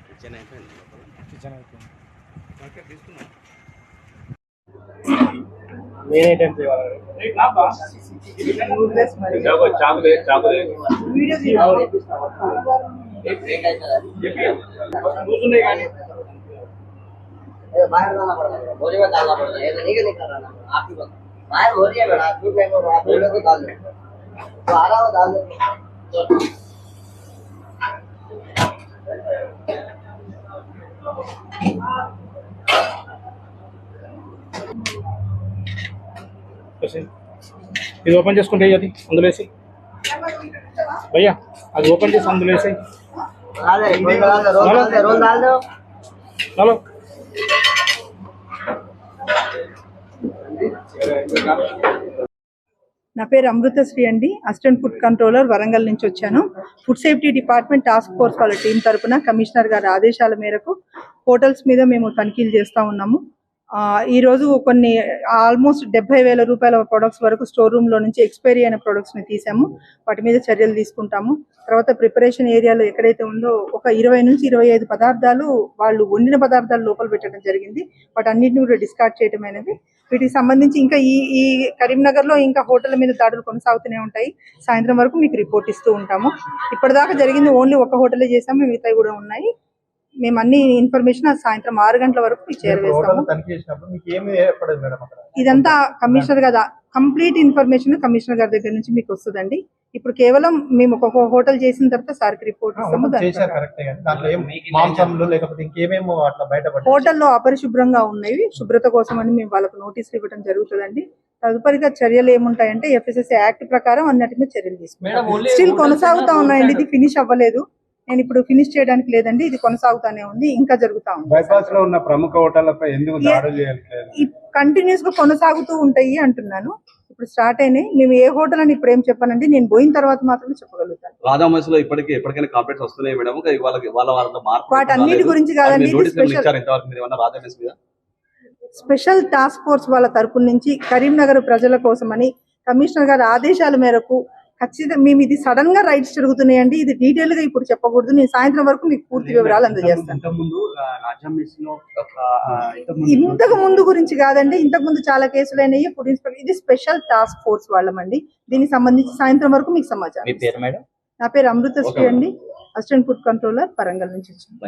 Kitchen అయిపోయింది. వేరే items बाहर जाना पड़ता है, बोरी में डालना पड़ता है, ये नहीं के निकल रहा आप ही बता बाहर हो रही है बेटा, दूध में को आप बोले तो डाल दो, तो आ रहा हो डाल दो। ఇది ఓపెన్ చేసుకుంటే అది అందులో వేసి భయ్యా అది ఓపెన్ చేసి అందులో వేసి रोल डाल दो హలో నా పేరు అమృతశ్రీ అండి, అసిస్టెంట్ ఫుడ్ కంట్రోలర్ వరంగల్ నుంచి వచ్చాను. Food safety department task force వాళ్ళ టీం తరపున కమిషనర్ గారి ఆదేశాల మేరకు హోటల్స్ మీద మేము తనిఖీలు చేస్తూ ఉన్నాము. ఈరోజు కొన్ని ఆల్మోస్ట్ 70,000 రూపాయల ప్రొడక్ట్స్ వరకు స్టోర్ రూమ్లో నుంచి ఎక్స్పైరీ అయిన ప్రొడక్ట్స్ని తీసాము. వాటి మీద చర్యలు తీసుకుంటాము. తర్వాత ప్రిపరేషన్ ఏరియాలో ఎక్కడైతే ఉందో ఒక 20 నుంచి 25 పదార్థాలు వాళ్ళు వండిన పదార్థాలు లోపల పెట్టడం జరిగింది. వాటన్నిటిని కూడా డిస్కార్డ్ చేయడం అనేది. వీటికి సంబంధించి ఇంకా ఈ కరీంనగర్లో ఇంకా హోటళ్ల మీద దాడులు కొనసాగుతూనే ఉంటాయి. సాయంత్రం వరకు మీకు రిపోర్ట్ ఇస్తూ ఉంటాము. ఇప్పటిదాకా జరిగింది ఓన్లీ ఒక హోటలే చేసాము, మిగతాయి కూడా ఉన్నాయి. మేము అన్ని ఇన్ఫర్మేషన్ సాయంత్రం 6 గంటల వరకు చేరవేస్తాము. ఇదంతా కమిషనర్ గారు కంప్లీట్ ఇన్ఫర్మేషన్ కమిషనర్ గారి దగ్గర నుంచి మీకు వస్తుందండి. ఇప్పుడు కేవలం మేము ఒక హోటల్ చేసిన తర్వాత సార్కి రిపోర్ట్ ఇస్తాము. హోటల్లో అపరిశుభ్రంగా ఉన్నాయి, శుభ్రత కోసం అని మేము వాళ్ళకు నోటీసులు ఇవ్వడం జరుగుతుందండి. తదుపరిగా చర్యలు ఏముంటాయంటే FSSA యాక్ట్ ప్రకారం అన్నిటి మీద చర్యలు తీసుకుంటాం. స్టిల్ కొనసాగుతా ఉన్నాయండి, ఇది ఫినిష్ అవ్వలేదు. నేను ఇప్పుడు ఫినిష్ చేయడానికి లేదండి, ఇది కొనసాగుతానే ఉంది, ఇంకా జరుగుతా ఉంది. బైపాస్ లో ఉన్న ప్రముఖ హోటళ్లపై ఎందుకు దాడులు చేయట్లేదు? కంటిన్యూస్ గా కొనసాగుతూ ఉంటాయి అంటున్నాను. ఇప్పుడు స్టార్ట్ అయినాయి. మేము ఏ హోటల్ అని ఇప్పుడు ఏం చెప్పానండి, నేను పోయిన తర్వాత మాత్రమే చెప్పగలుగుతాను. రాధామహేశ్లో ఎప్పటికైనా కంప్లైంట్స్ వస్తున్నాయి మేడం, వాటన్నిటి గురించి కాదండి. స్పెషల్ టాస్క్ ఫోర్స్ వాళ్ళ తరపు నుంచి కరీంనగర్ ప్రజల కోసమని కమిషనర్ గారి ఆదేశాల మేరకు ఖచ్చితంగా మేము ఇది సడన్ గా రైట్స్ జరుగుతున్నాయండి. ఇది డీటెయిల్ గా ఇప్పుడు చెప్పకూడదు. నేను సాయంత్రం వరకు మీకు పూర్తి వివరాలు అందజేస్తాను. ఇంతకు ముందు గురించి కాదండి, ఇంతకు ముందు చాలా కేసులు అయినాయి. ఫుడ్ ఇన్స్పెక్టర్ ఇది స్పెషల్ టాస్క్ ఫోర్స్ వాళ్ళమండి. దీనికి సంబంధించి సాయంత్రం వరకు మీకు సమాచారం. మీ పేరు మేడం? నా పేరు అమృతశ్రీ అండి, అసిస్టెంట్ ఫుడ్ కంట్రోలర్ వరంగల్ నుంచి వచ్చాను.